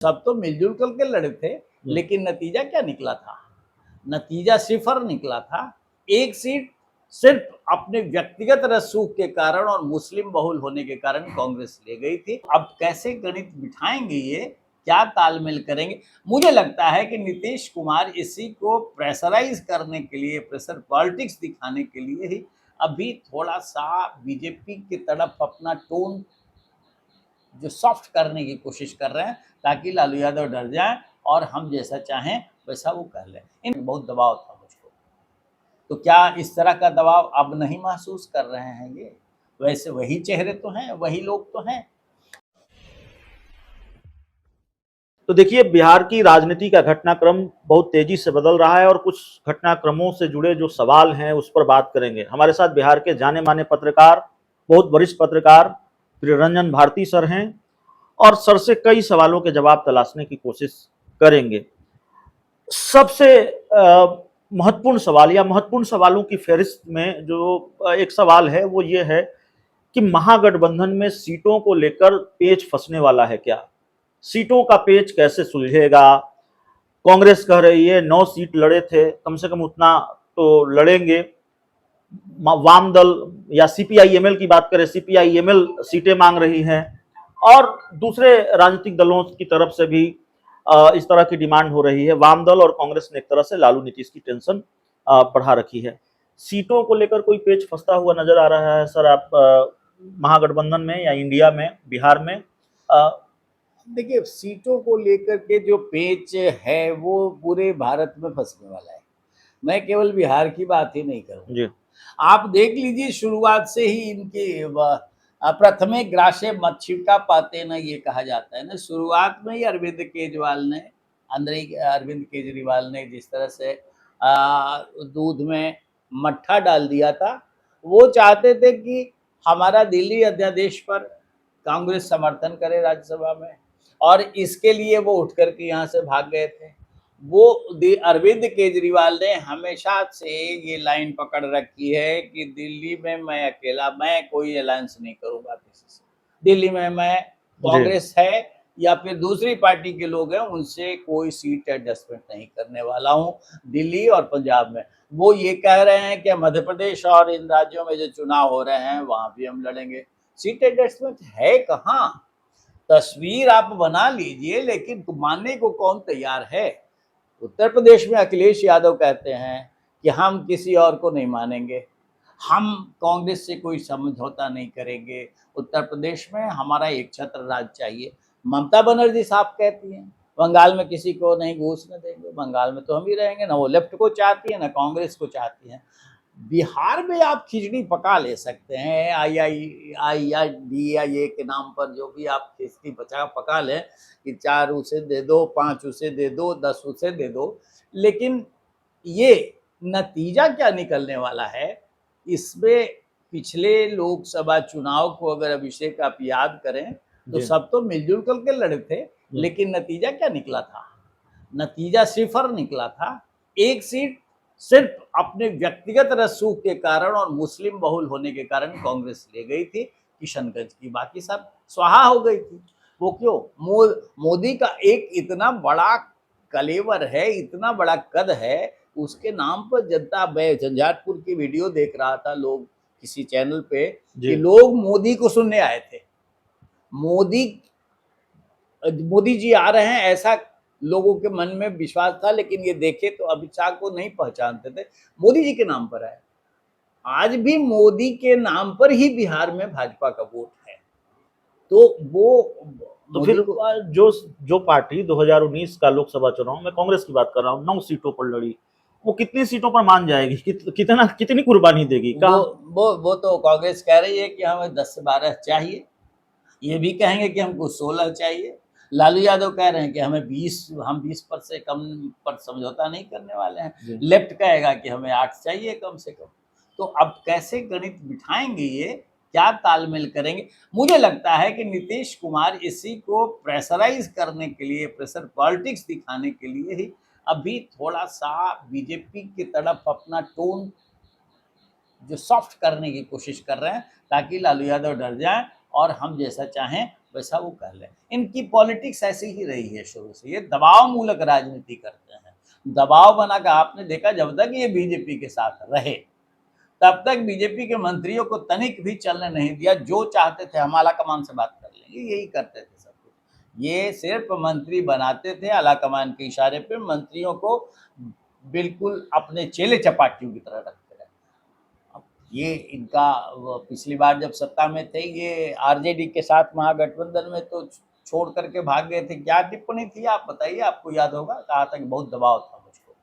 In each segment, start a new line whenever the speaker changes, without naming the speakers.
सब तो मिलजुल कर के लड़े थे, लेकिन नतीजा क्या निकला था? नतीजा सिफर निकला था। एक सीट सिर्फ अपने व्यक्तिगत रसूख के कारण और मुस्लिम बहुल होने के कारण कांग्रेस ले गई थी। अब कैसे गणित बिठाएंगे ये, क्या तालमेल करेंगे? मुझे लगता है कि नीतीश कुमार इसी को प्रेशराइज करने के लिए, प्रेशर पॉलिटिक्स दिखाने के लिए ही अभी थोड़ा सा बीजेपी की तरफ अपना टोन जो सॉफ्ट करने की कोशिश कर रहे हैं, ताकि लालू यादव डर जाएं और हम जैसा चाहें वैसा वो कर लें। इन बहुत दबाव था मुझको, तो क्या इस तरह का दबाव अब नहीं महसूस कर रहे हैं ये? वैसे वही चेहरे तो हैं, वही लोग तो हैं।
तो देखिए, बिहार की राजनीति का घटनाक्रम बहुत तेजी से बदल रहा है और कुछ घटनाक्रमों से जुड़े जो सवाल हैं उस पर बात करेंगे। हमारे साथ बिहार के जाने माने पत्रकार, बहुत वरिष्ठ पत्रकार प्रियरंजन भारती सर हैं और सर से कई सवालों के जवाब तलाशने की कोशिश करेंगे। सबसे महत्वपूर्ण सवाल या महत्वपूर्ण सवालों की फहरिस्त में जो एक सवाल है वो ये है कि महागठबंधन में सीटों को लेकर पेच फंसने वाला है क्या? सीटों का पेच कैसे सुलझेगा? कांग्रेस कह रही है 9 सीट लड़े थे, कम से कम उतना तो लड़ेंगे। वाम दल या सीपीआईएमएल की बात करें, सीपीआईएमएल सीटें मांग रही है और दूसरे राजनीतिक दलों की तरफ से भी इस तरह की डिमांड हो रही है। वाम दल और कांग्रेस ने एक तरह से लालू नीतीश की टेंशन बढ़ा रखी है। सीटों को लेकर कोई पेच फंसता हुआ नजर आ रहा है सर, आप महागठबंधन में या इंडिया में, बिहार में?
देखिए, सीटों को लेकर के जो पेच है वो पूरे भारत में फंसने वाला है। मैं केवल बिहार की बात ही नहीं करूँगा।
जी।
आप देख लीजिए, शुरुआत से ही इनके प्रथमे ग्रासे मत छिड़का पाते न, ये कहा जाता है ना। शुरुआत में ही अरविंद केजरीवाल ने जिस तरह से दूध में मट्ठा डाल दिया था, वो चाहते थे कि हमारा दिल्ली अध्यादेश पर कांग्रेस समर्थन करे राज्यसभा में, और इसके लिए वो उठ करके यहाँ से भाग गए थे। वो अरविंद केजरीवाल ने हमेशा से ये लाइन पकड़ रखी है कि दिल्ली में मैं अकेला, मैं कोई अलायंस नहीं करूंगा किसी से। दिल्ली में मैं,
जी।
कांग्रेस है या फिर दूसरी पार्टी के लोग हैं, उनसे कोई सीट एडजस्टमेंट नहीं करने वाला हूँ दिल्ली और पंजाब में। वो ये कह रहे हैं कि मध्य प्रदेश और इन राज्यों में जो चुनाव हो रहे हैं वहां भी हम लड़ेंगे। सीट एडजस्टमेंट है कहाँ? तस्वीर आप बना लीजिए, लेकिन मानने को कौन तैयार है? उत्तर प्रदेश में अखिलेश यादव कहते हैं कि हम किसी और को नहीं मानेंगे, हम कांग्रेस से कोई समझौता नहीं करेंगे, उत्तर प्रदेश में हमारा एक छत्र राज चाहिए। ममता बनर्जी साहब कहती हैं बंगाल में किसी को नहीं घुसने देंगे, बंगाल में तो हम ही रहेंगे। ना वो लेफ्ट को चाहती है ना कांग्रेस को चाहती हैं। बिहार में आप खिचड़ी पका ले सकते हैं, IIDIA के नाम पर जो भी आप खिचड़ी पका लें कि 4 उसे दे दो, 5 उसे दे दो, 10 उसे दे दो, लेकिन ये नतीजा क्या निकलने वाला है इसमें? पिछले लोकसभा चुनाव को अगर अभिषेक आप याद करें तो
जी।
सब तो मिलजुल करके लड़े थे, लेकिन नतीजा क्या निकला था? नतीजा सिफर निकला था। एक सीट सिर्फ अपने व्यक्तिगत रसूख के कारण और मुस्लिम बहुल होने के कारण कांग्रेस ले गई थी किशनगंज की, बाकी सब स्वाहा हो गई थी। वो क्यों? मोदी का एक इतना बड़ा कलेवर है, इतना बड़ा कद है, उसके नाम पर जनता, मैं झंझारपुर की वीडियो देख रहा था, लोग किसी चैनल पे, कि
जी।
लोग मोदी को सुनने आए थे। मोदी मोदी जी आ रहे हैं ऐसा लोगों के मन में विश्वास था, लेकिन ये देखे तो अमित शाह को नहीं पहचानते थे, मोदी जी के नाम पर आए। आज भी मोदी के नाम पर ही बिहार में भाजपा का वोट है, तो वो
तो
मोदी
फिर
को।
जो जो पार्टी 2019 का लोकसभा चुनाव में, कांग्रेस की बात कर रहा हूँ, 9 सीटों पर लड़ी, वो कितनी सीटों पर मान जाएगी? कितनी कुर्बानी देगी?
वो
कहा?
वो तो कांग्रेस कह रही है कि हमें 10 से 12 चाहिए, ये भी कहेंगे कि हमको 16 चाहिए। लालू यादव कह रहे हैं कि हमें 20, हम 20 पर से कम पर समझौता नहीं करने वाले हैं। लेफ्ट कहेगा कि हमें 8 चाहिए कम से कम। तो अब कैसे गणित बिठाएंगे ये, क्या तालमेल करेंगे? मुझे लगता है कि नीतीश कुमार इसी को प्रेशराइज करने के लिए, प्रेशर पॉलिटिक्स दिखाने के लिए ही अभी थोड़ा सा बीजेपी की तरफ अपना टोन जो सॉफ्ट करने की कोशिश कर रहे हैं, ताकि लालू यादव डर जाएं और हम जैसा चाहें वैसा वो कर ले। इनकी पॉलिटिक्स ऐसी ही रही है शुरू से, ये दबाव मूलक राजनीति करते हैं। दबाव बना कर आपने देखा, जब तक ये बीजेपी के साथ रहे तब तक बीजेपी के मंत्रियों को तनिक भी चलने नहीं दिया। जो चाहते थे हम आला कमान से बात कर लेंगे, यही करते थे सब कुछ। ये सिर्फ मंत्री बनाते थे आला कमान के इशारे पे, मंत्रियों को बिल्कुल अपने चेले चपाटियों की तरह रखते रहे। अब ये इनका पिछली बार जब सत्ता में थे, ये आरजेडी के साथ महागठबंधन में तो छोड़ करके भाग गए थे। क्या टिप्पणी थी आप बताइए, आपको याद होगा, कहा था कि बहुत दबाव था मुझको।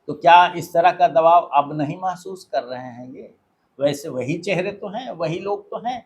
तो क्या इस तरह का दबाव अब नहीं महसूस कर रहे हैं ये? वैसे वही चेहरे तो हैं, वही लोग तो हैं